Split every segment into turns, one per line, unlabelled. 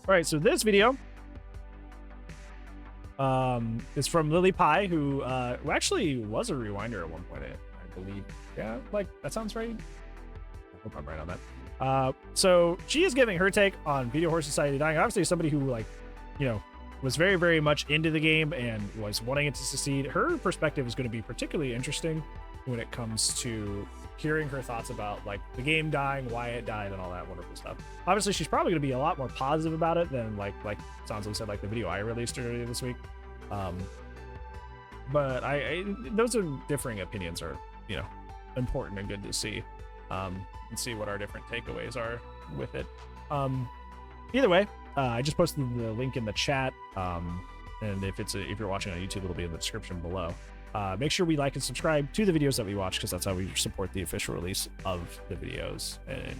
All right, so this video is from Lillipie, who actually was a rewinder at one point, I believe. Yeah, like that sounds right. I hope I'm right on that. So she is giving her take on Video Horse Society dying. Obviously, somebody who, like, you know, was very, very much into the game and was wanting it to succeed. Her perspective is going to be particularly interesting when it comes to hearing her thoughts about, like, the game dying, why it died, and all that wonderful stuff. Obviously, she's probably going to be a lot more positive about it than like Sansa said, like the video I released earlier this week. But I those are differing opinions are, you know, important and good to see, and see what our different takeaways are with it. Either way, I just posted the link in the chat, and if you're watching on YouTube, it'll be in the description below. Make sure we like and subscribe to the videos that we watch, because that's how we support the official release of the videos. And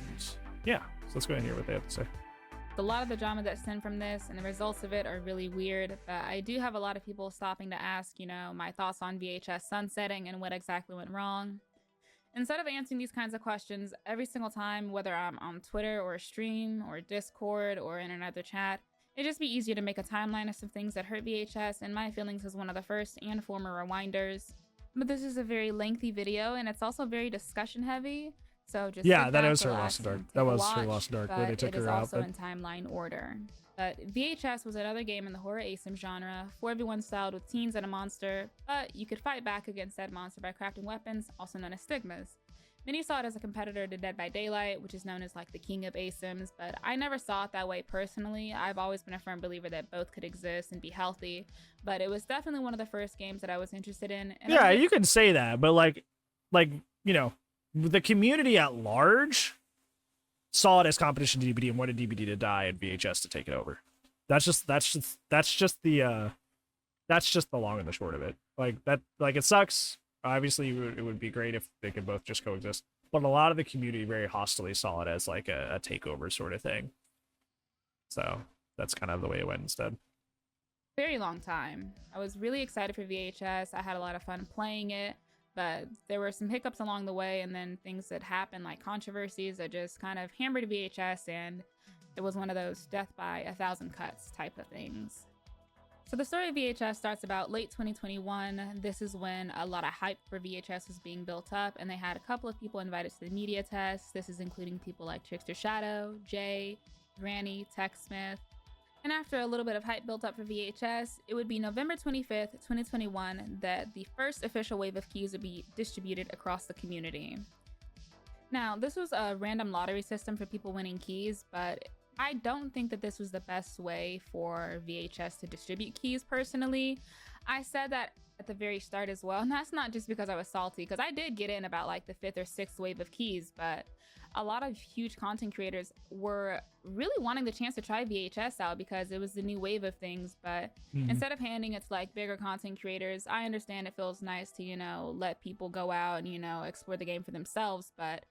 yeah, so let's go ahead and hear what they have to say.
A lot of the drama that stemmed from this and the results of it are really weird, but I do have a lot of people stopping to ask, you know, my thoughts on VHS sunsetting and what exactly went wrong. Instead of answering these kinds of questions every single time, whether I'm on Twitter or a stream or Discord or in another chat, it'd just be easier to make a timeline of some things that hurt VHS and my feelings as one of the first and former rewinders. But this is a very lengthy video, and it's also very discussion heavy. So just
that is her Lost in Dark. That was her Lost in Dark, where they took her out.
It is also in timeline order. But VHS was another game in the horror ASIM genre, for everyone styled with teens and a monster, but you could fight back against that monster by crafting weapons, also known as stigmas. Many saw it as a competitor to Dead by Daylight, which is known as like the king of ASIMs, but I never saw it that way personally. I've always been a firm believer that both could exist and be healthy, but it was definitely one of the first games that I was interested in. And
yeah, you can say that, but like, you know, the community at large saw it as competition to DVD and wanted DVD to die and VHS to take it over. That's just the long and the short of it. Like it sucks. Obviously, it would be great if they could both just coexist. But a lot of the community very hostily saw it as like a takeover sort of thing. So that's kind of the way it went instead.
Very long time. I was really excited for VHS. I had a lot of fun playing it, but there were some hiccups along the way, and then things that happened, like controversies, that just kind of hammered VHS, and it was one of those death by 1,000 cuts type of things. So the story of VHS starts about late 2021. This is when a lot of hype for VHS was being built up, and they had a couple of people invited to the media test. This is including people like Trickster Shadow, Jay, Granny, TechSmith. And after a little bit of hype built up for VHS, it would be November 25th, 2021 that the first official wave of keys would be distributed across the community. Now, this was a random lottery system for people winning keys, but I don't think that this was the best way for VHS to distribute keys personally. I said that at the very start as well, and that's not just because I was salty, because I did get in about like the 5th or 6th wave of keys, but a lot of huge content creators were really wanting the chance to try VHS out because it was the new wave of things. But instead of handing it to like bigger content creators, I understand it feels nice to, you know, let people go out and, you know, explore the game for themselves, but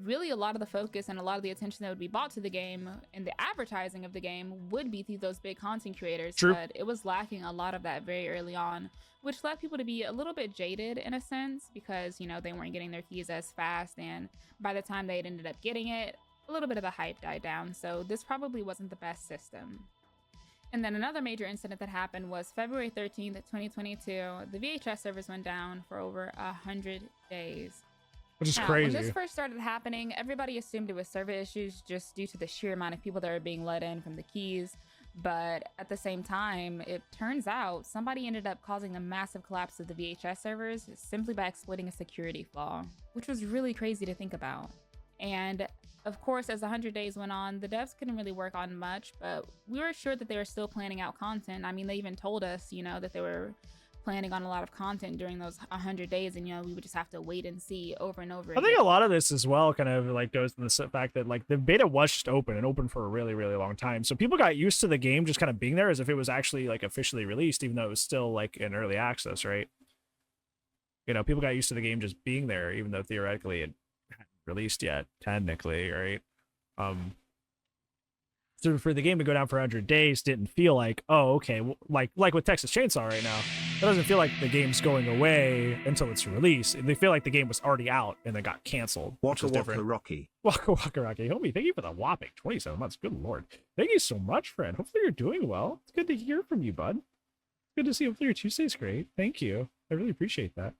really a lot of the focus and a lot of the attention that would be brought to the game and the advertising of the game would be through those big content creators.
True.
But it was lacking a lot of that very early on, which led people to be a little bit jaded in a sense, because, you know, they weren't getting their keys as fast, and by the time they had ended up getting it, a little bit of the hype died down. So this probably wasn't the best system. And then another major incident that happened was February 13th, 2022. The VHS servers went down for over 100 days.
Which is
now,
crazy.
When this first started happening, everybody assumed it was server issues just due to the sheer amount of people that are being let in from the keys. But at the same time, it turns out somebody ended up causing a massive collapse of the VHS servers simply by exploiting a security flaw, which was really crazy to think about. And of course, as 100 days went on, the devs couldn't really work on much, but we were sure that they were still planning out content. I mean, they even told us, you know, that they were planning on a lot of content during those 100 days, and, you know, we would just have to wait and see over and over again.
I think a lot of this as well kind of like goes to the fact that like the beta was just open and open for a really, really long time. So people got used to the game just kind of being there as if it was actually like officially released, even though it was still like in early access, right? You know, people got used to the game just being there, even though theoretically it hadn't released yet, technically, right? So for the game to go down for 100 days didn't feel like, oh, okay, like with Texas Chainsaw right now. It doesn't feel like the game's going away until it's released. They feel like the game was already out and then got canceled.
Waka
Waka
Waka Rocky.
Waka Waka Rocky. Homie, thank you for the whopping 27 months. Good lord. Thank you so much, friend. Hopefully you're doing well. It's good to hear from you, bud. It's good to see. Hopefully your Tuesday's great. Thank you. I really appreciate that.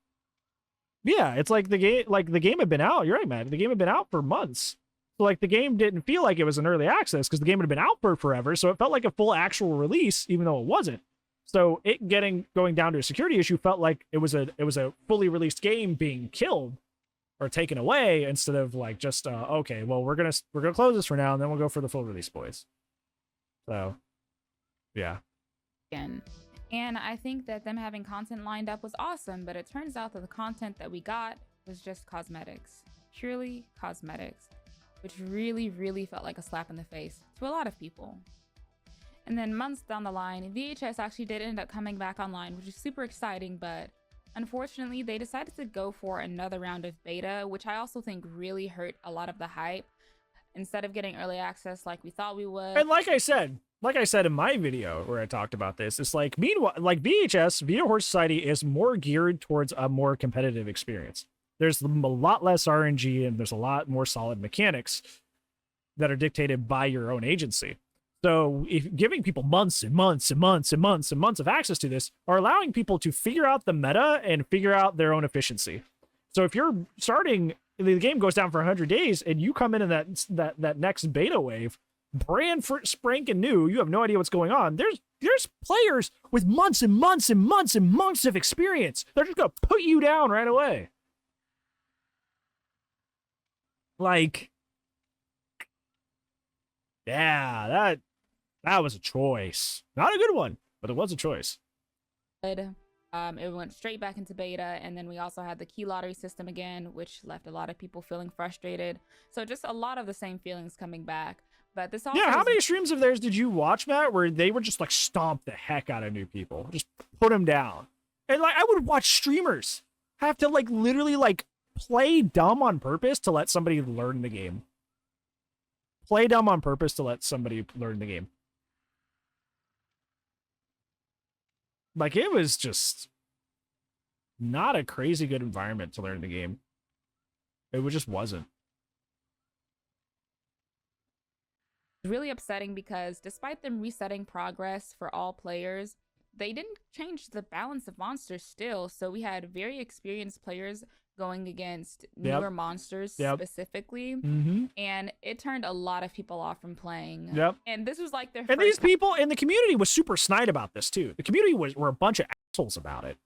Yeah, it's like the game had been out. You're right, man. The game had been out for months. So like the game didn't feel like it was an early access because the game had been out for forever. So it felt like a full actual release, even though it wasn't. So it going down to a security issue felt like it was a fully released game being killed or taken away instead of like just okay, well we're gonna close this for now and then we'll go for the full release, boys. So yeah.
And I think that them having content lined up was awesome, but it turns out that the content that we got was just cosmetics, purely cosmetics, which really, really felt like a slap in the face to a lot of people. And then months down the line, VHS actually did end up coming back online, which is super exciting, but unfortunately they decided to go for another round of beta, which I also think really hurt a lot of the hype. Instead of getting early access like we thought we would.
And like I said in my video where I talked about this, it's like meanwhile, like VHS, Video Horse Society is more geared towards a more competitive experience. There's a lot less RNG and there's a lot more solid mechanics that are dictated by your own agency. So if giving people months and months and months and months and months of access to this are allowing people to figure out the meta and figure out their own efficiency. So if you're starting, the game goes down for 100 days and you come in that next beta wave, brand spanking new, you have no idea what's going on. There's players with months and months and months and months of experience. They're just gonna put you down right away. Like, yeah, that was a choice. Not a good one, but it was a choice.
It went straight back into beta, and then we also had the key lottery system again, which left a lot of people feeling frustrated. So just a lot of the same feelings coming back. But this also
how many streams of theirs did you watch, Matt, where they were just like stomp the heck out of new people, just put them down? And like I would watch streamers have to like literally like play dumb on purpose to let somebody learn the game. Play dumb on purpose to let somebody learn the game. Like, it was just not a crazy good environment to learn the game. It just wasn't.
Really upsetting because despite them resetting progress for all players, they didn't change the balance of monsters still. So we had very experienced players going against newer monsters specifically. And it turned a lot of people off from playing. And this was like their
And these people in the community was super snide about this too. The community were a bunch of assholes about it.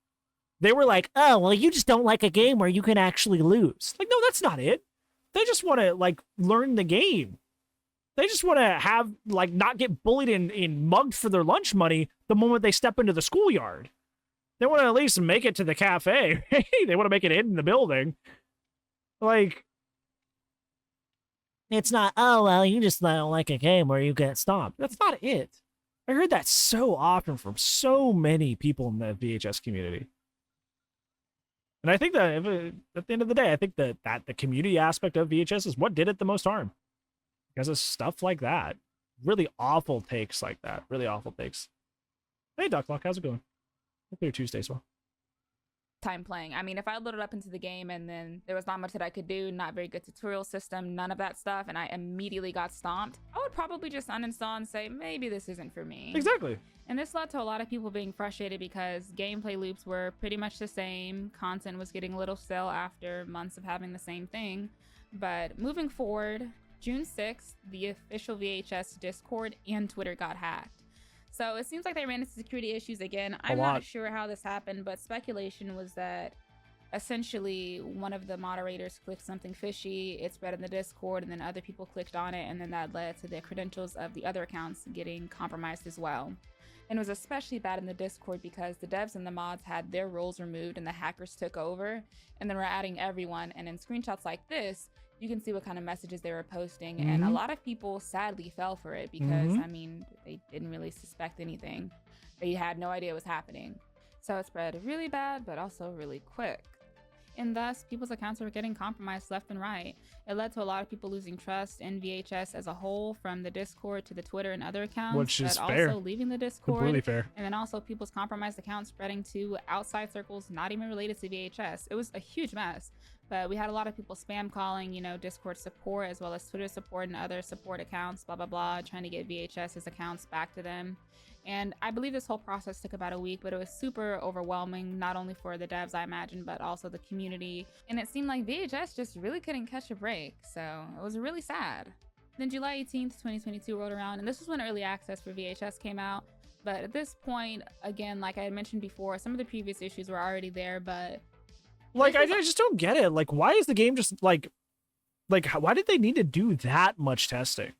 They were like, oh, well, you just don't like a game where you can actually lose. Like, no, that's not it. They just want to like learn the game. They just want to have like not get bullied and mugged for their lunch money the moment they step into the schoolyard. They want to at least make it to the cafe. They want to make it in the building. Like, it's not, oh, well, you just don't like a game where you get stomped. That's not it. I heard that so often from so many people in the VHS community. And I think that at the end of the day, I think that the community aspect of VHS is what did it the most harm. Because of stuff like that. Really awful takes like that. Really awful takes. Hey, Ducklock, how's it going? Hope your Tuesday's well.
Time playing. I mean, if I loaded up into the game and then there was not much that I could do, not very good tutorial system, none of that stuff, and I immediately got stomped, I would probably just uninstall and say, maybe this isn't for me.
Exactly.
And this led to a lot of people being frustrated because gameplay loops were pretty much the same. Content was getting a little stale after months of having the same thing. But moving forward, June 6th, the official VHS Discord and Twitter got hacked. So it seems like they ran into security issues again. I'm not sure how this happened, but speculation was that essentially one of the moderators clicked something fishy, it spread in the Discord, and then other people clicked on it, and then that led to the credentials of the other accounts getting compromised as well. And it was especially bad in the Discord because the devs and the mods had their roles removed and the hackers took over, and then we're adding everyone. And in screenshots like this, you can see what kind of messages they were posting, and a lot of people sadly fell for it because I mean, they didn't really suspect anything. They had no idea what was happening. So it spread really bad, but also really quick. and thus people's accounts were getting compromised left and right. It led to a lot of people losing trust in VHS as a whole, from the Discord to the Twitter and other accounts,
which is
but
fair.
also leaving the Discord.
Completely fair.
And then also people's compromised accounts spreading to outside circles not even related to VHS. It was a huge mess. But we had a lot of people spam calling, you know, Discord support as well as Twitter support and other support accounts, blah, blah, blah, trying to get VHS's accounts back to them. And I believe this whole process took about a week, but it was super overwhelming, not only for the devs, I imagine, but also the community. And it seemed like VHS just really couldn't catch a break. So it was really sad. Then July 18th, 2022 rolled around, and this was when early access for VHS came out. But at this point, again, like I had mentioned before, some of the previous issues were already there, but
like, I just don't get it. Like, why is the game just like, why did they need to do that much testing?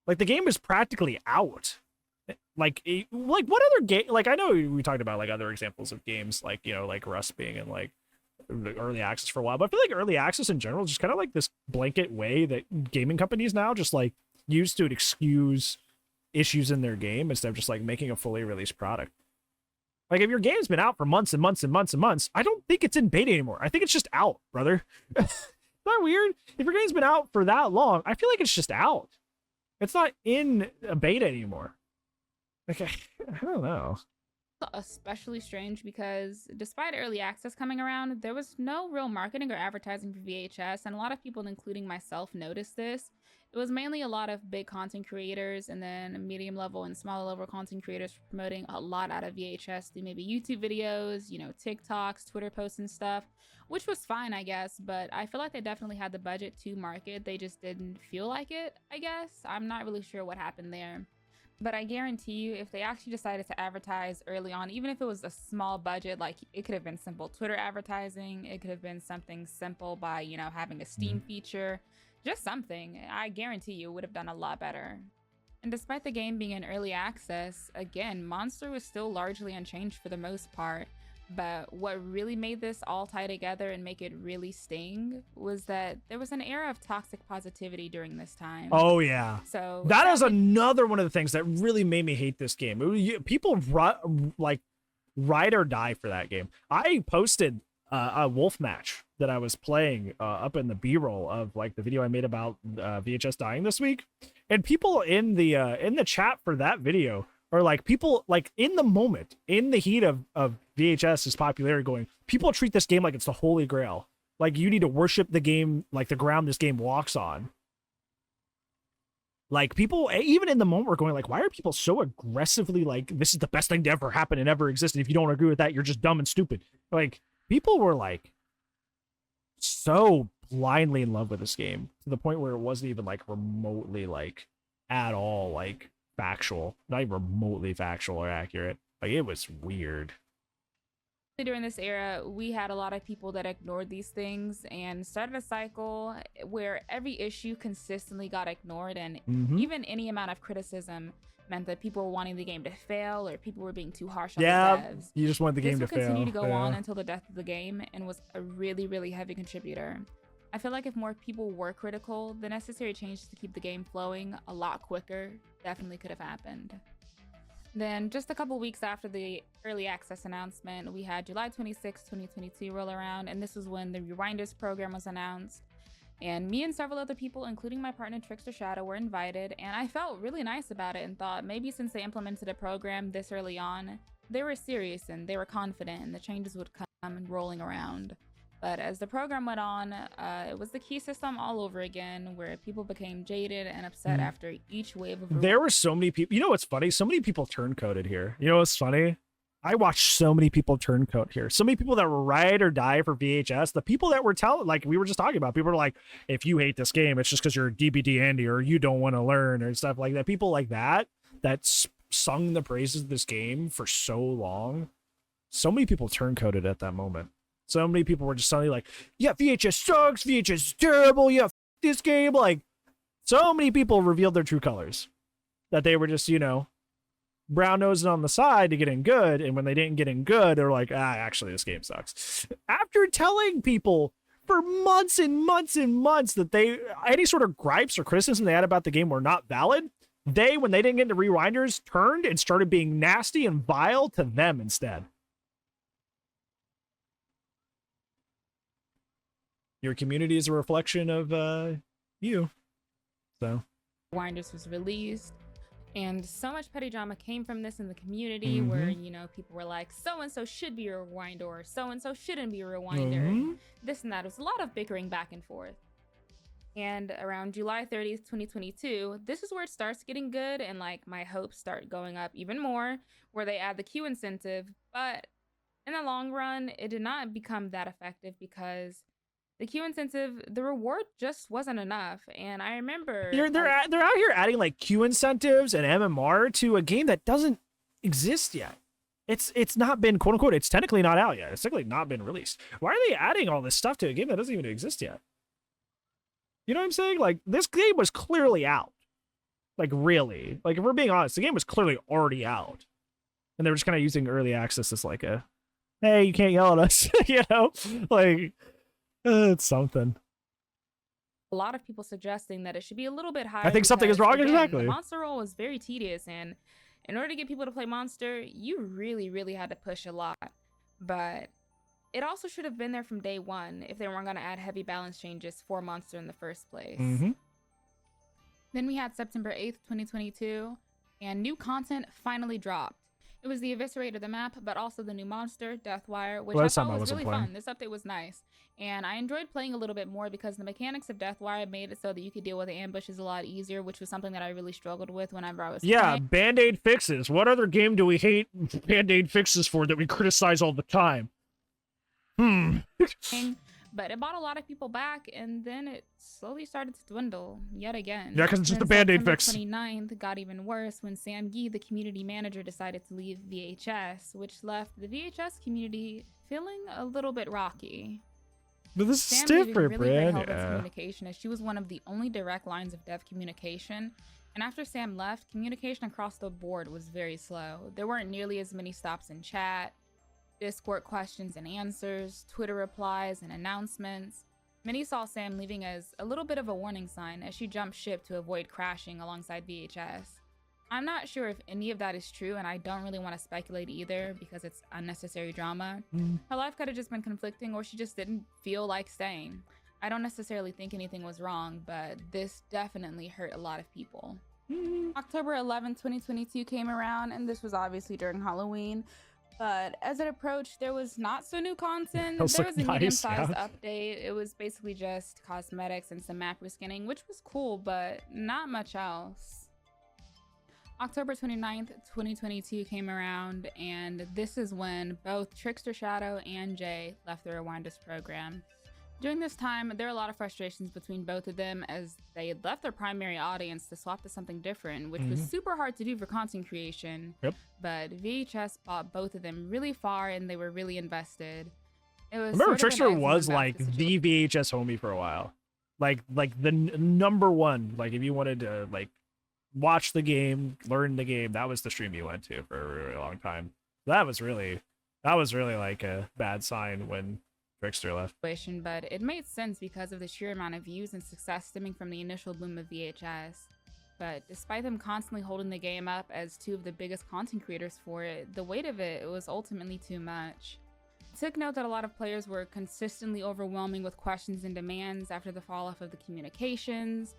Like, the game is practically out. Like what other game? Like, I know we talked about like other examples of games, like, you know, like Rust being in like early access for a while, but I feel like early access in general is just kind of like this blanket way that gaming companies now just like use to excuse issues in their game instead of just like making a fully released product. Like, if your game's been out for months and months and months and months, I don't think it's in beta anymore. I think it's just out, brother. Isn't that weird? If your game's been out for that long, I feel like it's just out. It's not in a beta anymore. Okay, I don't know.
Especially strange because despite early access coming around, there was no real marketing or advertising for VHS, and a lot of people, including myself, noticed this. It was mainly a lot of big content creators and then medium level and smaller level content creators promoting a lot out of VHS through maybe YouTube videos, you know, TikToks, Twitter posts and stuff, which was fine, I guess, but I feel like they definitely had the budget to market. They just didn't feel like it, I guess. I'm not really sure what happened there. But I guarantee you, if they actually decided to advertise early on, even if it was a small budget, like it could have been simple Twitter advertising, it could have been something simple by, you know, having a Steam feature, just something, I guarantee you would have done a lot better. And despite the game being in early access, again, Monster was still largely unchanged for the most part. But what really made this all tie together and make it really sting was that there was an era of toxic positivity during this time.
Oh, yeah.
So
that is another one of the things that really made me hate this game. People like ride or die for that game. I posted a wolf match that I was playing up in the B-roll of like the video I made about VHS dying this week, and people in the chat for that video are like, people like in the moment, in the heat of VHS's popularity, going, people treat this game like it's the holy grail. Like, you need to worship the game like the ground this game walks on. Like, people, even in the moment, were going like, why are people so aggressively like, this is the best thing to ever happen and ever exist, and if you don't agree with that, you're just dumb and stupid. Like, people were like so blindly in love with this game to the point where it wasn't even like remotely like at all like factual, not even remotely factual or accurate. Like, it was weird.
During this era, we had a lot of people that ignored these things and started a cycle where every issue consistently got ignored, and even any amount of criticism meant that people were wanting the game to fail, or people were being too harsh on the devs.
You just want the game to fail.
This will continue to go on until the death of the game, and was a really, really heavy contributor. I feel like if more people were critical, the necessary changes to keep the game flowing a lot quicker definitely could have happened. Then, just a couple weeks after the early access announcement, we had July 26, 2022 roll around, and this was when the Rewinders program was announced. And me and several other people, including my partner Trickster Shadow, were invited, and I felt really nice about it and thought maybe since they implemented a program this early on, they were serious and they were confident and the changes would come and rolling around. But as the program went on, it was the key system all over again, where people became jaded and upset after each wave of...
There were so many people... You know what's funny? So many people turncoated here. You know what's funny? I watched so many people turncoat here. So many people that were ride or die for VHS. The people that were telling, like we were just talking about, people were like, if you hate this game, it's just because you're a DBD Andy or you don't want to learn or stuff like that. People like that sung the praises of this game for so long. So many people turncoated at that moment. So many people were just suddenly like, yeah, VHS sucks, VHS is terrible, yeah, this game. Like, so many people revealed their true colors. That they were just, you know, brown nosing on the side to get in good, and when they didn't get in good, they were like, actually, this game sucks. After telling people for months and months and months that any sort of gripes or criticism they had about the game were not valid, when they didn't get into Rewinders, turned and started being nasty and vile to them instead. your community is a reflection of you. So
Rewinders was released, and so much petty drama came from this in the community where, you know, people were like, so-and-so should be a rewinder, or so-and-so shouldn't be a rewinder. This and that. It was a lot of bickering back and forth. And around July 30th, 2022, this is where it starts getting good, and like my hopes start going up even more, where they add the queue incentive. But in the long run, it did not become that effective because the queue incentive, the reward just wasn't enough. And I remember
they're out here adding like queue incentives and MMR to a game that doesn't exist yet. It's not been, quote unquote, it's technically not out yet. It's technically not been released. Why are they adding all this stuff to a game that doesn't even exist yet? You know what I'm saying? Like, this game was clearly out. Like, really. Like, if we're being honest, the game was clearly already out. And they were just kind of using early access as like a, hey, you can't yell at us. You know? Like, it's something.
a lot of people suggesting that it should be a little bit higher.
I think something is wrong,
again,
exactly.
The monster roll was very tedious, and in order to get people to play monster, you really had to push a lot. But it also should have been there from day one if they weren't going to add heavy balance changes for monster in the first place. Then we had September 8th, 2022, and new content finally dropped. It was the Eviscerator of the map, but also the new monster, Deathwire, which I thought was really fun. This update was nice. And I enjoyed playing a little bit more because the mechanics of Deathwire made it so that you could deal with the ambushes a lot easier, which was something that I really struggled with whenever I was playing.
Band-Aid fixes. What other game do we hate Band-Aid fixes for that we criticize all the time?
But it brought a lot of people back, and then it slowly started to dwindle yet again.
Yeah, because it's just a Band-Aid fix.
September 29th got even worse when Sam Gee, the community manager, decided to leave VHS, which left the VHS community feeling a little bit rocky.
But this is
Sam
different,
really
Bran.
helped with communication, as she was one of the only direct lines of dev communication. And after Sam left, communication across the board was very slow. There weren't nearly as many stops in chat, Discord questions and answers, Twitter replies, and announcements. Many saw Sam leaving as a little bit of a warning sign as she jumped ship to avoid crashing alongside VHS. I'm not sure if any of that is true, and I don't really want to speculate either because it's unnecessary drama. Her life could have just been conflicting, or she just didn't feel like staying. I don't necessarily think anything was wrong, but this definitely hurt a lot of people. October 11, 2022 came around, and this was obviously during Halloween. But as it approached, there was not so new content. There was a medium-sized update. It was basically just cosmetics and some map reskinning, which was cool, but not much else. October 29th, 2022 came around, and this is when both Trickster Shadow and Jay left the Rewinders program. During this time, there were a lot of frustrations between both of them as they had left their primary audience to swap to something different, which was super hard to do for content creation. But VHS brought both of them really far, and they were really invested. It was.
Remember, Trickster was like the VHS homie for a while, like the number one. Like if you wanted to like watch the game, learn the game, that was the stream you went to for a really long time. That was really like a bad sign when Trickster left.
But it made sense because of the sheer amount of views and success stemming from the initial boom of VHS. But despite them constantly holding the game up as two of the biggest content creators for it, the weight of it was ultimately too much. I took note that a lot of players were consistently overwhelming with questions and demands after the fall off of the communications.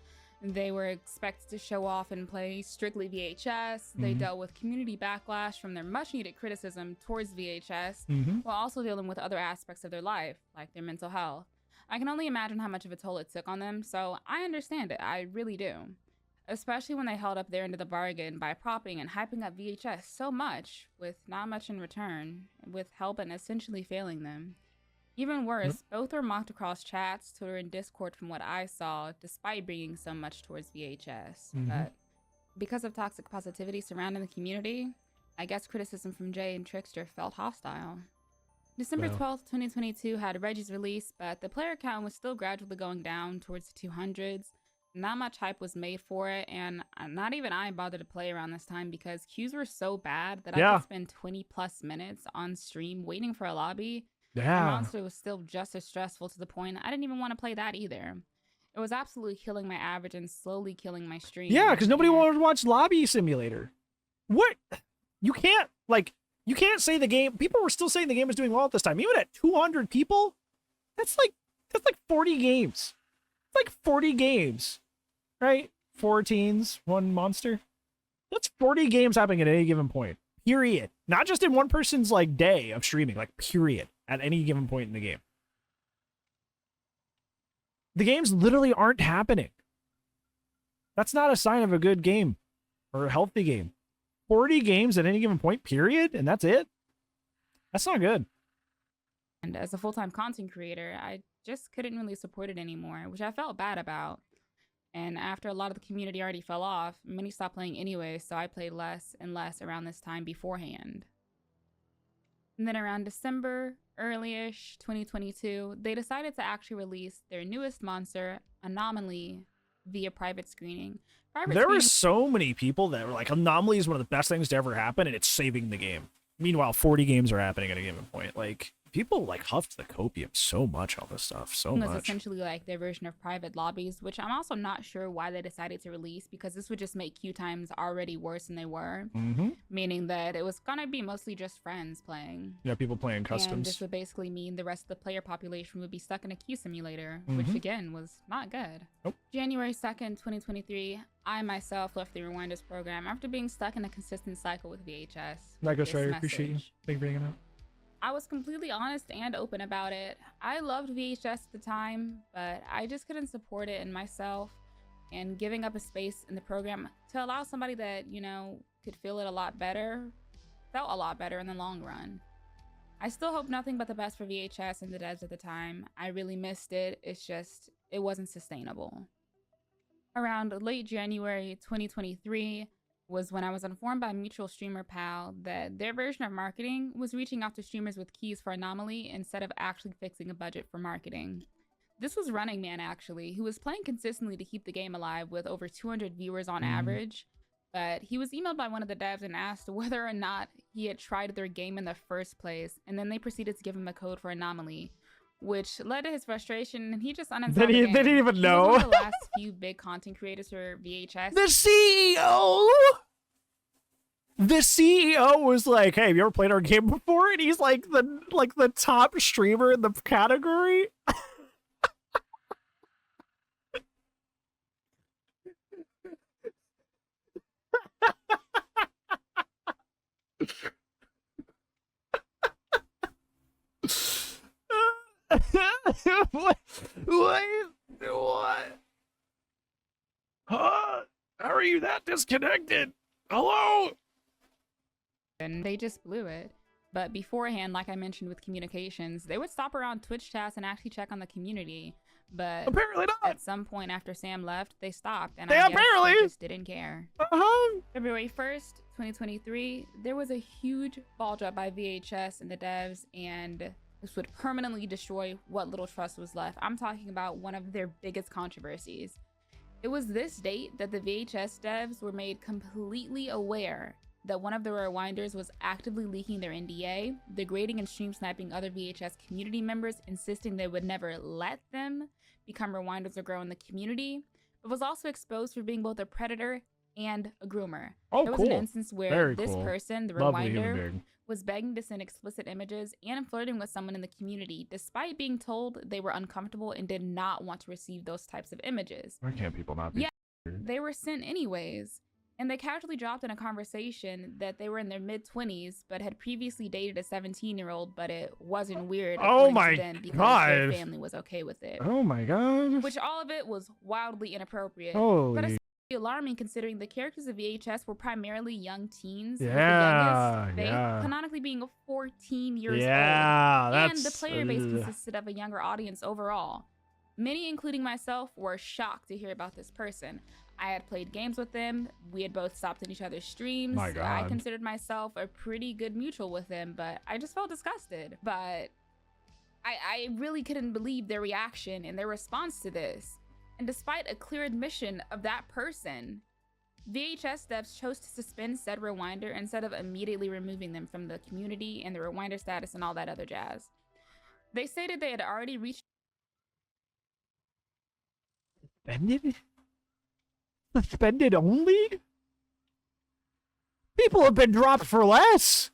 They were expected to show off and play strictly VHS. They dealt with community backlash from their much-needed criticism towards VHS, while also dealing with other aspects of their life, like their mental health. I can only imagine how much of a toll it took on them, so I understand it, I really do. Especially when they held up their end of the bargain by propping and hyping up VHS so much, with not much in return, with help and essentially failing them. Even worse, both were mocked across chats, Twitter, and Discord from what I saw, despite bringing so much towards VHS. But because of toxic positivity surrounding the community, I guess criticism from Jay and Trickster felt hostile. December 12th, 2022 had Reggie's release, but the player count was still gradually going down towards the 200s. Not much hype was made for it, and not even I bothered to play around this time because queues were so bad that I could spend 20 plus minutes on stream waiting for a lobby. Yeah. Monster was still just as stressful to the point I didn't even want to play that either. It was absolutely killing my average and slowly killing my stream.
Yeah, because nobody wanted to watch Lobby Simulator. What? You can't say the game. People were still saying the game was doing well at this time. Even at 200 people, that's That's like 40 games. It's like 40 games, right? 4 teens, 1 monster. That's 40 games happening at any given point. Period. Not just in one person's like day of streaming, like period, at any given point in the game. The games literally aren't happening. That's not a sign of a good game or a healthy game. 40 games at any given point, period, and that's it? That's not good.
And as a full-time content creator, I just couldn't really support it anymore, which I felt bad about. And after a lot of the community already fell off, many stopped playing anyway, so I played less and less around this time beforehand. And then around December, early-ish 2022, they decided to actually release their newest monster, Anomaly, via private screening.
There were so many people that were like, Anomaly is one of the best things to ever happen, and it's saving the game. Meanwhile, 40 games are happening at a given point. Like, people like huffed the copium so much on this stuff, so much.
It was essentially like their version of private lobbies, which I'm also not sure why they decided to release, because this would just make queue times already worse than they were. Meaning that it was gonna be mostly just friends playing.
Yeah, people playing customs.
And this would basically mean the rest of the player population would be stuck in a queue simulator, which again was not good.
Nope.
January 2nd, 2023, I myself left the Rewinders program after being stuck in a consistent cycle with VHS.
Ghost Rider, appreciate you. Thank you for bringing it up.
I was completely honest and open about it. I loved VHS at the time, but I just couldn't support it in myself, and giving up a space in the program to allow somebody that, you know, could feel it a lot better, felt a lot better in the long run. I still hope nothing but the best for VHS and the devs at the time. I really missed it. It's just, it wasn't sustainable. Around late January 2023, was when I was informed by a mutual streamer pal that their version of marketing was reaching out to streamers with keys for Anomaly instead of actually fixing a budget for marketing. This was Running Man, actually, who was playing consistently to keep the game alive with over 200 viewers on average, but he was emailed by one of the devs and asked whether or not he had tried their game in the first place, and then they proceeded to give him a code for Anomaly, which led to his frustration, and he just uninstalled the game.
They didn't even know.
He was one of the last few big content creators for VHS.
The CEO! The CEO was like, hey, have you ever played our game before? And he's like the top streamer in the category. What? Huh? How are you that disconnected? Hello?
And they just blew it. But beforehand, like I mentioned with communications, they would stop around Twitch chats and actually check on the community. But
apparently not.
At some point after Sam left, they stopped, and
they
I
apparently
guess they just didn't care. February 1st, 2023, there was a huge ball drop by VHS and the devs, and this would permanently destroy what little trust was left. I'm talking about one of their biggest controversies. It was this date that the VHS devs were made completely aware that one of the Rewinders was actively leaking their NDA, degrading and stream sniping other VHS community members, insisting they would never let them become Rewinders or grow in the community, but was also exposed for being both a predator and a groomer.
Oh,
there was
cool.
an instance where
Very
this
cool.
person, the
Lovely
Rewinder, was begging to send explicit images and flirting with someone in the community, despite being told they were uncomfortable and did not want to receive those types of images.
Why can't people not be?
Yeah, they were sent anyways. And they casually dropped in a conversation that they were in their mid-20s, but had previously dated a 17-year-old, but it wasn't weird.
Oh my
because their family was okay with it.
Oh my god.
Which all of it was wildly inappropriate.
Holy.
But it's alarming considering the characters of VHS were primarily young teens.
Yeah,
with the youngest, they
yeah.
canonically being 14 years
yeah,
old.
That's,
and the player base consisted of a younger audience overall. Many, including myself, were shocked to hear about this person. I had played games with them. We had both stopped in each other's streams.
My God.
I considered myself a pretty good mutual with them, but I just felt disgusted. But I really couldn't believe their reaction and their response to this. And despite a clear admission of that person, VHS devs chose to suspend said Rewinder instead of immediately removing them from the community and the Rewinder status and all that other jazz. They stated they had already reached...
Suspended? Suspended only? People have been dropped for less.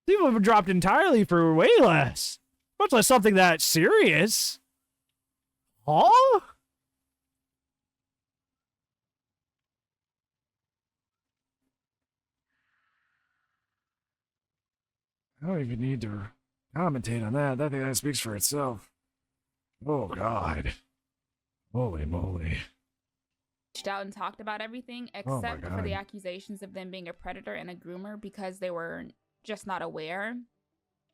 People have been dropped entirely for way less. Much less something that serious. Huh? I don't even need to commentate on that. I think that speaks for itself. Oh, God. Holy moly.
Reached out and talked about everything except for the accusations of them being a predator and a groomer because they were just not aware.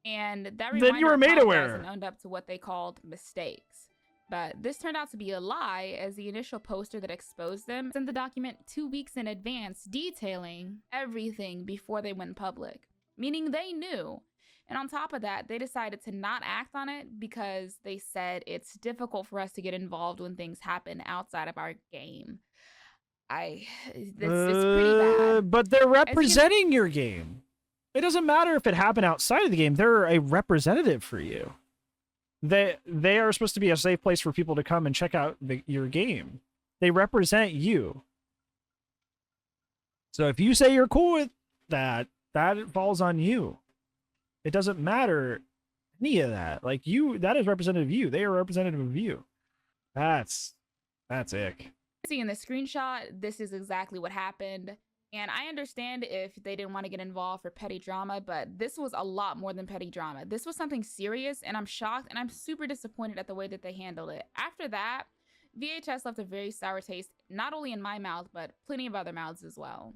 And that
then you were made aware
and owned up to what they called mistakes. But this turned out to be a lie, as the initial poster that exposed them sent the document 2 weeks in advance detailing everything before they went public, meaning they knew. And on top of that, they decided to not act on it because they said it's difficult for us to get involved when things happen outside of our game. It's pretty bad.
But they're representing your game. It doesn't matter if it happened outside of the game. They're a representative for you. They are supposed to be a safe place for people to come and check out your game. They represent you. So if you say you're cool with that, that falls on you. It doesn't matter any of that. Like that is representative of you. They are representative of you. That's ick.
See in the screenshot, this is exactly what happened. And I understand if they didn't want to get involved for petty drama, but this was a lot more than petty drama. This was something serious, and I'm shocked and I'm super disappointed at the way that they handled it. After that, VHS left a very sour taste, not only in my mouth, but plenty of other mouths as well.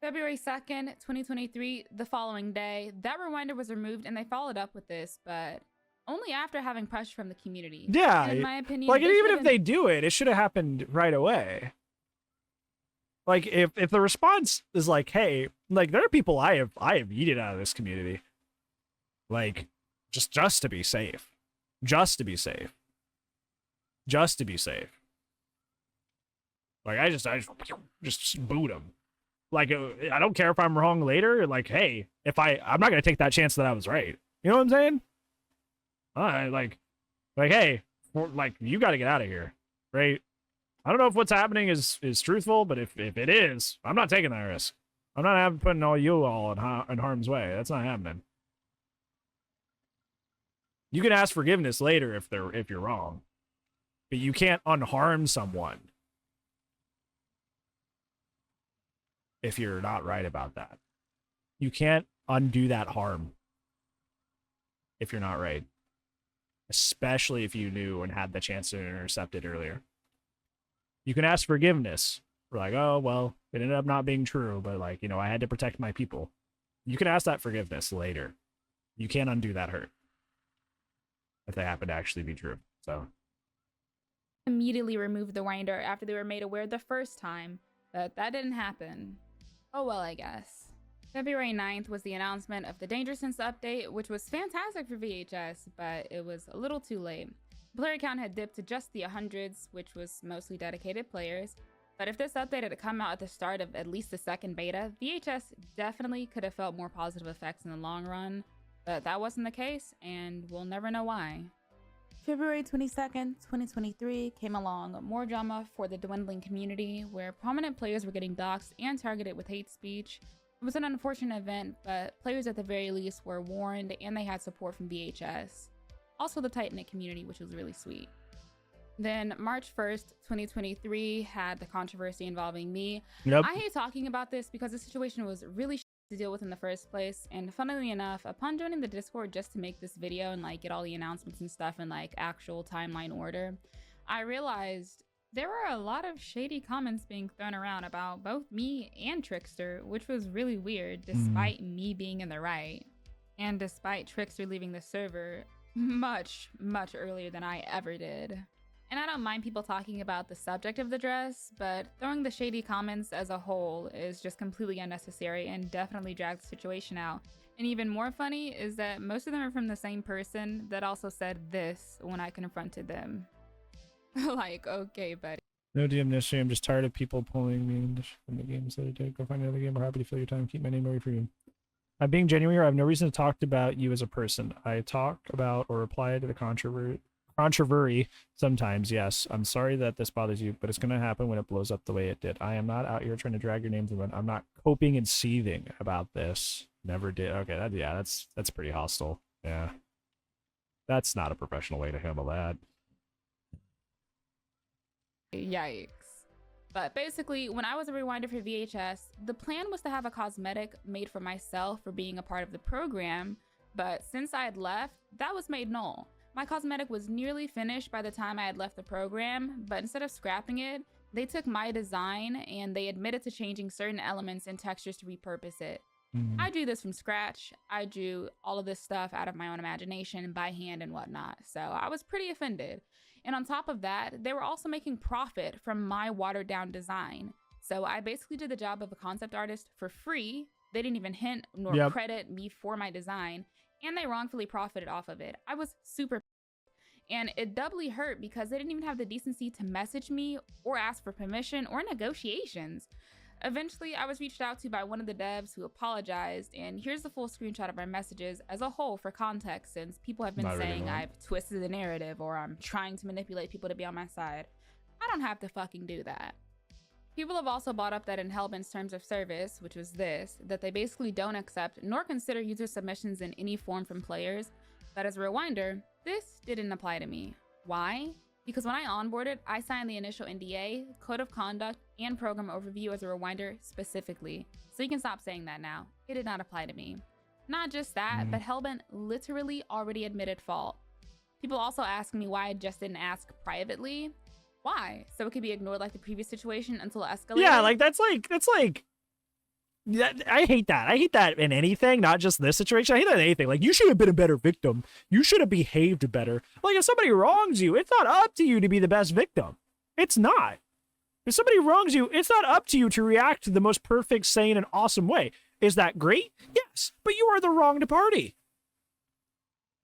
February 2nd, 2023, the following day, that rewinder was removed and they followed up with this, but only after having pressure from the community.
Yeah,
and in my opinion,
like even if they do it, it should have happened right away. Like if the response is like, hey, like there are people I have yeeted out of this community. Like just to be safe. Just to be safe. Just to be safe. Like I just boot them. Like I don't care if I'm wrong later. Like, hey, if I'm not gonna take that chance that I was right. You know what I'm saying? Like hey, like you got to get out of here, right? I don't know if what's happening is truthful, but if it is, I'm not taking that risk. I'm not putting you all in harm's way. That's not happening. You can ask forgiveness later if you're wrong, but you can't unharm someone if you're not right about that. You can't undo that harm if you're not right, especially if you knew and had the chance to intercept it earlier. You can ask forgiveness. We're like, oh, well, it ended up not being true, but like, you know, I had to protect my people. You can ask that forgiveness later. You can't undo that hurt if they happen to actually be true. So
immediately removed the winder after they were made aware the first time, but that didn't happen. Oh well, I guess. February 9th was the announcement of the Danger Sense update, which was fantastic for VHS, but it was a little too late. The player count had dipped to just the 100s, which was mostly dedicated players. But if this update had come out at the start of at least the second beta, VHS definitely could have felt more positive effects in the long run. But that wasn't the case, and we'll never know why. February 22nd, 2023 came along. More drama for the dwindling community, where prominent players were getting doxxed and targeted with hate speech. It was an unfortunate event, but players at the very least were warned, and they had support from VHS. Also the tight-knit community, which was really sweet. Then March 1st, 2023 had the controversy involving me.
Yep.
I hate talking about this because the situation was really to deal with in the first place, and funnily enough, upon joining the Discord just to make this video and like get all the announcements and stuff in like actual timeline order, I realized there were a lot of shady comments being thrown around about both me and Trickster, which was really weird despite me being in the right, and despite Trickster leaving the server much earlier than I ever did. And I don't mind people talking about the subject of the dress, but throwing the shady comments as a whole is just completely unnecessary and definitely drags the situation out. And even more funny is that most of them are from the same person that also said this when I confronted them. Like, okay, buddy.
No DM necessary. I'm just tired of people pulling me from the game. So go find another game. We're happy to fill your time. Keep my name away from you. I'm being genuine here. I have no reason to talk about you as a person. I talk about or reply to the controversy sometimes, yes. I'm sorry that this bothers you, but it's going to happen when it blows up the way it did. I am not out here trying to drag your name through it. I'm not coping and seething about this. Never did. Okay, that's pretty hostile. Yeah. That's not a professional way to handle that.
Yikes. But basically, when I was a rewinder for VHS, the plan was to have a cosmetic made for myself for being a part of the program, but since I had left, that was made null. My cosmetic was nearly finished by the time I had left the program, but instead of scrapping it, they took my design and they admitted to changing certain elements and textures to repurpose it. I drew this from scratch. I drew all of this stuff out of my own imagination by hand and whatnot, so I was pretty offended. And on top of that, they were also making profit from my watered down design. So I basically did the job of a concept artist for free. They didn't even hint nor credit me for my design, and they wrongfully profited off of it. I was super, and it doubly hurt because they didn't even have the decency to message me or ask for permission or negotiations. Eventually, I was reached out to by one of the devs who apologized, and here's the full screenshot of our messages as a whole for context, since people have been saying I've twisted the narrative or I'm trying to manipulate people to be on my side. I don't have to fucking do that. People have also brought up that in Hellbent's terms of service, which was this, that they basically don't accept nor consider user submissions in any form from players, but as a rewinder, this didn't apply to me. Why? Because when I onboarded, I signed the initial NDA, code of conduct, and program overview as a rewinder specifically. So you can stop saying that now. It did not apply to me. Not just that, but Hellbent literally already admitted fault. People also ask me why I just didn't ask privately. Why? So it could be ignored like the previous situation until it escalated? Yeah,
like that's like I hate that. I hate that in anything, not just this situation. I hate that in anything. Like, you should have been a better victim. You should have behaved better. Like, if somebody wrongs you, it's not up to you to be the best victim. It's not. If somebody wrongs you, it's not up to you to react to the most perfect, sane, and awesome way. Is that great? Yes, but you are the wronged party.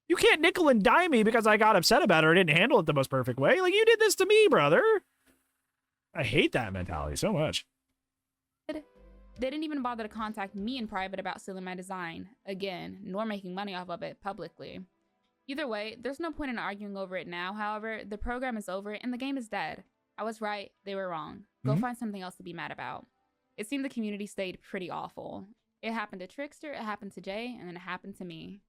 You can't nickel and dime me because I got upset about it or didn't handle it the most perfect way. Like, you did this to me, brother. I hate that mentality so much.
They didn't even bother to contact me in private about stealing my design, again, nor making money off of it publicly. Either way, there's no point in arguing over it now, however, the program is over and the game is dead. I was right, they were wrong. Go find something else to be mad about. It seemed the community stayed pretty awful. It happened to Trickster, it happened to Jay, and then it happened to me.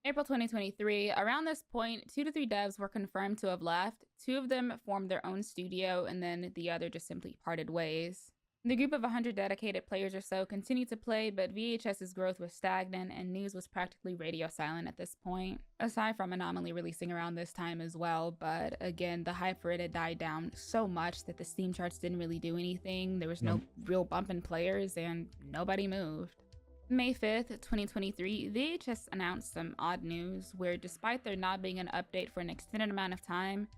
April 2023, around this point, 2 to 3 devs were confirmed to have left. 2 of them formed their own studio, and then the other just simply parted ways. The group of 100 dedicated players or so continued to play, but VHS's growth was stagnant and news was practically radio silent at this point, aside from Anomaly releasing around this time as well. But again, the hype for it had died down so much that the Steam charts didn't really do anything. There was no real bump in players and nobody moved. May 5th, 2023, VHS announced some odd news where, despite there not being an update for an extended amount of time,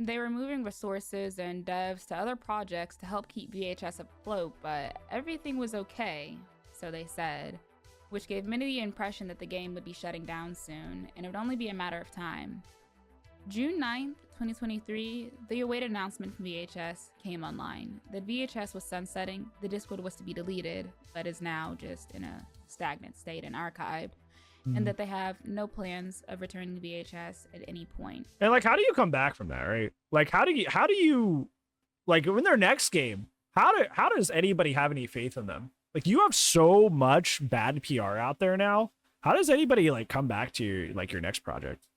they were moving resources and devs to other projects to help keep VHS afloat, but everything was okay, so they said, which gave many the impression that the game would be shutting down soon, and it would only be a matter of time. June 9th, 2023, the awaited announcement from VHS came online. That VHS was sunsetting, the Discord was to be deleted, but is now just in a stagnant state and archived. And that they have no plans of returning to VHS at any point.
And like, how do you come back from that, right? Like, how do you like, in their next game, how does anybody have any faith in them? Like, you have so much bad PR out there now. How does anybody like come back to your next project?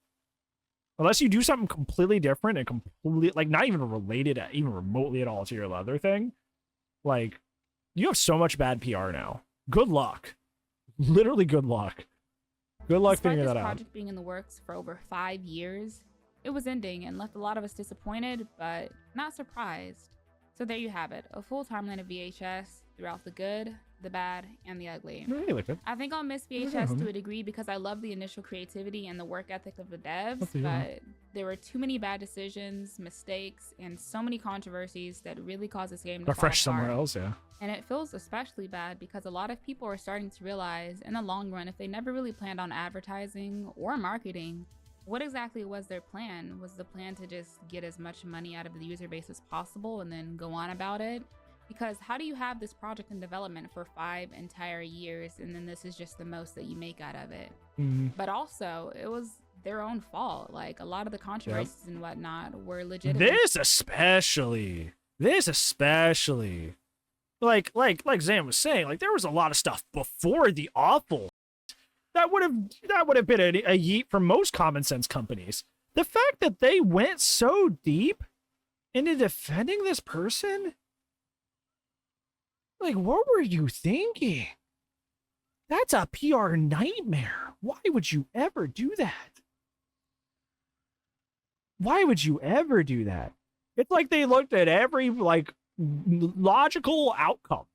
Unless you do something completely different and completely like not even related even remotely at all to your other thing. Like, you have so much bad PR now. Good luck. Literally good luck. Good luck figuring that out.
Despite this project being in the works for over 5 years, it was ending and left a lot of us disappointed, but not surprised. So there you have it, a full timeline of VHS throughout the good, the bad, and the ugly. I think I'll miss VHS to a degree because I love the initial creativity and the work ethic of the devs, but there were too many bad decisions, mistakes, and so many controversies that really caused this game to fall apart.
Somewhere else, yeah.
And it feels especially bad because a lot of people are starting to realize in the long run, if they never really planned on advertising or marketing, what exactly was their plan? Was the plan to just get as much money out of the user base as possible and then go on about it? Because how do you have this project in development for 5 entire years and then this is just the most that you make out of it? But also, it was their own fault. Like, a lot of the controversies and whatnot were legitimate.
This especially. Like Zan was saying, like, there was a lot of stuff before the awful That would have been a yeet from most common sense companies. The fact that they went so deep into defending this person, like, what were you thinking? That's a PR nightmare. Why would you ever do that? Why would you ever do that? It's like they looked at every like logical outcome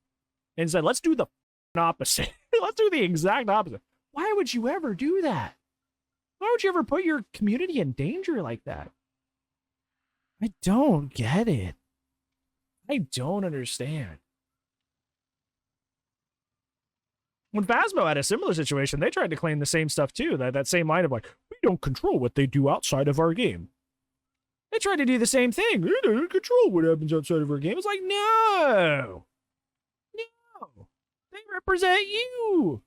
and said, let's do the opposite. Let's do the exact opposite. Why would you ever do that? Why would you ever put your community in danger like that? I don't get it. I don't understand. When Phasmo had a similar situation, they tried to claim the same stuff too. That same line of like, we don't control what they do outside of our game. They tried to do the same thing. We don't control what happens outside of our game. It's like, no. No. They represent you.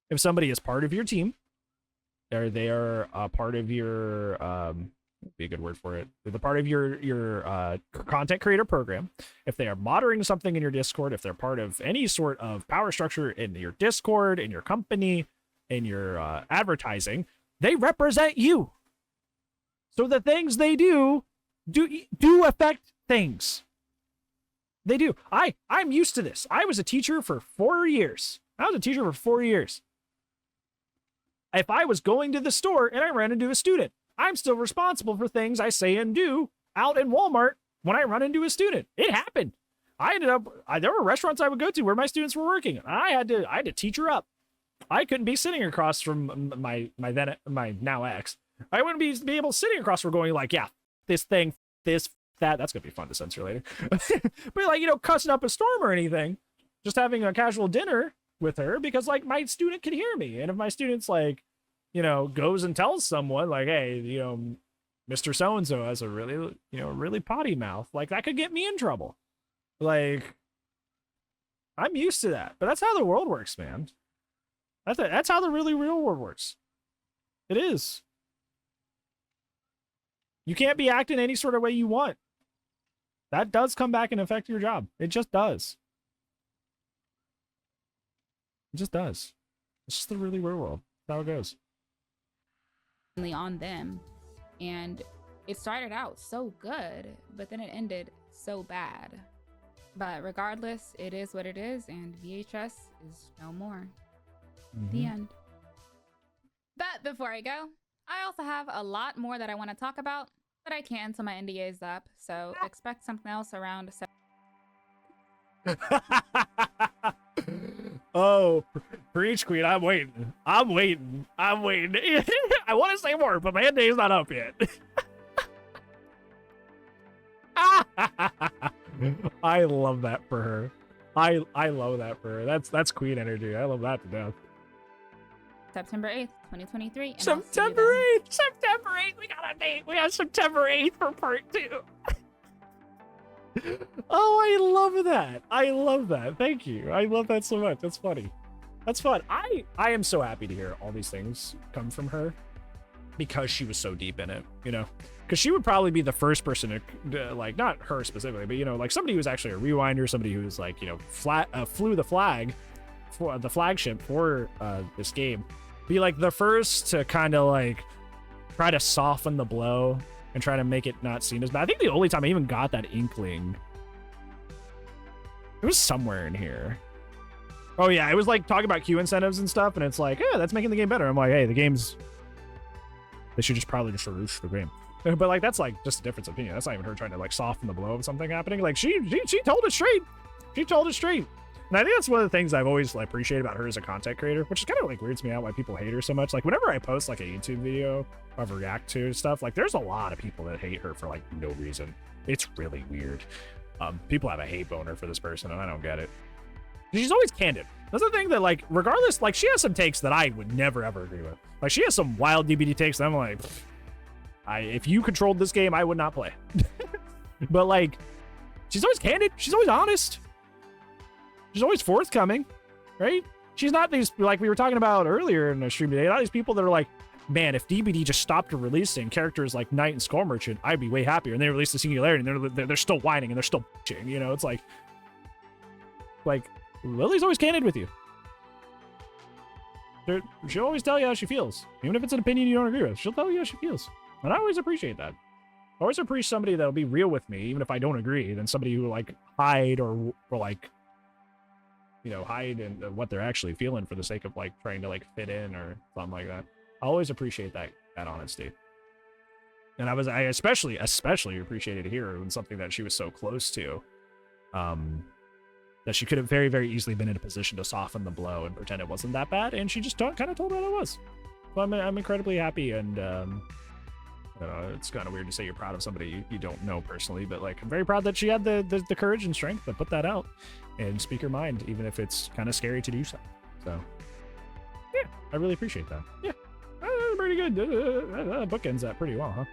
If somebody is part of your team, or they are a part of your be a good word for it. They're the part of your content creator program. If they are monitoring something in your Discord, if they're part of any sort of power structure in your Discord, in your company, in your advertising, they represent you. So the things they do affect things. They do. I'm used to this. I was a teacher for 4 years. If I was going to the store and I ran into a student, I'm still responsible for things I say and do out in Walmart when I run into a student. It happened. There were restaurants I would go to where my students were working. I had to teach her up. I couldn't be sitting across from my now ex. I wouldn't be able sitting across from going like, yeah, this thing, this, that. That's going to be fun to censor later. But like, cussing up a storm or anything, just having a casual dinner with her because like my student could hear me. And if my student's like, goes and tells someone like, hey, Mr. So-and-so has a really, really potty mouth, like that could get me in trouble. Like, I'm used to that, but that's how the world works, man. That's how the really real world works. It is. You can't be acting any sort of way you want. That does come back and affect your job. It just does. It just does. It's just the really real world. That's how it goes.
On them, and it started out so good, but then it ended so bad. But regardless, it is what it is, and VHS is no more. The end. But before I go, I also have a lot more that I want to talk about, but I can't until my NDA is up, so expect something else around.
Oh, preach, Queen. I'm waiting. I want to say more, but my NDA is not up yet. I love that for her. I love that for her. That's Queen energy. I love that to death.
September 8th, 2023.
September 8th. September 8th. We got a date. We have September 8th for part 2. Oh, I love that. I love that. Thank you. I love that so much. That's funny. That's fun. I am so happy to hear all these things come from her because she was so deep in it, because she would probably be the first person to like, not her specifically, but like somebody who's actually a rewinder, somebody who's like, flew the flag for the flagship for this game, be like the first to kind of like try to soften the blow and try to make it not seen as bad. I think the only time I even got that inkling, it was somewhere in here. Oh yeah, it was like talking about queue incentives and stuff, and it's like, yeah, that's making the game better. I'm like, hey, they should probably just release the game. But like, that's like just a difference of opinion. That's not even her trying to like soften the blow of something happening. Like she told it straight. She told it straight. And I think that's one of the things I've always like appreciated about her as a content creator, which is kind of like weirds me out why people hate her so much. Like whenever I post like a YouTube video of react to stuff, like there's a lot of people that hate her for like no reason. It's really weird. People have a hate boner for this person, and I don't get it. She's always candid. That's the thing that like, regardless, like she has some takes that I would never ever agree with. Like she has some wild DBD takes that I'm like, if you controlled this game, I would not play. But like, she's always candid. She's always honest. She's always forthcoming, right? She's not these, like we were talking about earlier in the stream today, not these people that are like, man, if DBD just stopped releasing characters like Knight and Skull Merchant, I'd be way happier. And they released the Singularity, and they're still whining and they're still bitching, It's like Lily's always candid with you. she'll always tell you how she feels. Even if it's an opinion you don't agree with, she'll tell you how she feels. And I always appreciate that. I always appreciate somebody that'll be real with me, even if I don't agree, than somebody who like hide or like, you know, hide in what they're actually feeling for the sake of like trying to like fit in or something like that. I always appreciate that honesty. And I especially appreciated here when something that she was so close to, that she could have very, very easily been in a position to soften the blow and pretend it wasn't that bad, and she just kind of told her it was. So I'm incredibly happy, and it's kind of weird to say you're proud of somebody you don't know personally, but like I'm very proud that she had the courage and strength to put that out and speak her mind, even if it's kind of scary to do so. So yeah, I really appreciate that. Yeah, pretty good. Bookends that pretty well, huh?